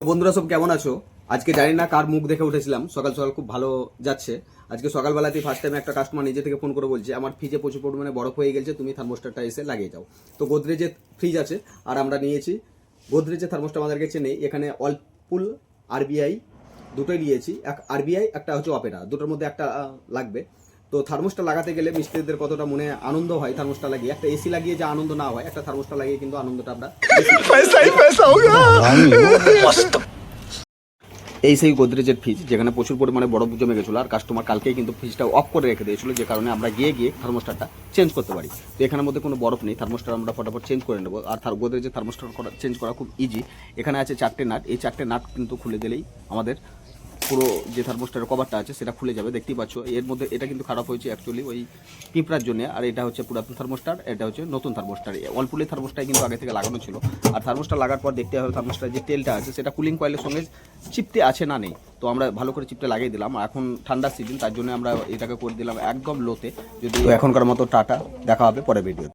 বন্ধুরা সব কেমন আছো? আজকে জানি না কার মুখ দেখে উঠেছিলাম, সকাল সকাল খুব ভালো যাচ্ছে। আজকে সকালবেলাতেই ফার্স্ট টাইম একটা কাস্টমার নিজে থেকে ফোন করে বলছে আমার ফ্রিজে প্রচুর পরিমাণে বরফ হয়ে গেছে, তুমি থার্মোস্টারটা এসে লাগিয়ে যাও। তো গোদরেজের ফ্রিজ আছে আর আমরা নিয়েছি গোদরেজের থার্মোস্টার। আমাদের কাছে নেই, এখানে ওয়ার্লপুল আরবিআই দুটোই নিয়েছি, এক আরবিআই একটা হচ্ছে অপেরা, দুটোর মধ্যে একটা লাগবে। তো থার্মোস্টার লাগাতে গেলে মিস্ত্রিদের কতটা মনে আনন্দ হয় থার্মোস্টার লাগিয়ে, একটা এসি লাগিয়ে যে আনন্দ না হয়, একটা থার্মোস্টার লাগিয়ে কিন্তু আনন্দটা আমরা এই সেই গোদরেজের ফ্রিজ যেখানে প্রচুর পরিমাণে বরফ জমে গেছিলো, আর কাস্টমার কালকেই কিন্তু ফ্রিজটা অফ করে রেখে দিয়েছিল, যে কারণে আমরা গিয়ে থার্মোস্টারটা চেঞ্জ করতে পারি। তো এখানের মধ্যে কোনো বরফ নেই, থার্মোস্টার আমরা ফটাফট চেঞ্জ করে নেবো। আর গোদরেজের থার্মোস্টার চেঞ্জ করা খুব ইজি। এখানে আছে 4টে নাট, এই 4টে নাট কিন্তু খুলে দিলেই আমাদের পুরো যে থার্মোস্টারের কভারটা আছে সেটা খুলে যাবে। দেখতেই পাচ্ছ এর মধ্যে এটা কিন্তু খারাপ হয়েছে অ্যাকচুয়ালি ওই পিঁপড়ার জন্য, আর এটা হচ্ছে পুরাতন থার্মোস্টার, এটা হচ্ছে নতুন থার্মোস্টার। ওয়ার্লপুলের থার্মোস্টার কিন্তু আগে থেকে লাগানো ছিল, আর থার্মোস্টার লাগার পর দেখতে হবে থার্মোস্টার যে তেলটা আছে সেটা কুলিং কয়েলের সঙ্গে চিপটে আছে না নেই। তো আমরা ভালো করে চিপটে লাগিয়ে দিলাম। এখন ঠান্ডার সিজন, তার জন্য আমরা এটাকে করে দিলাম একদম লোতে। যদি এখনকার মতো টাটা, দেখা হবে পরে ভিডিও।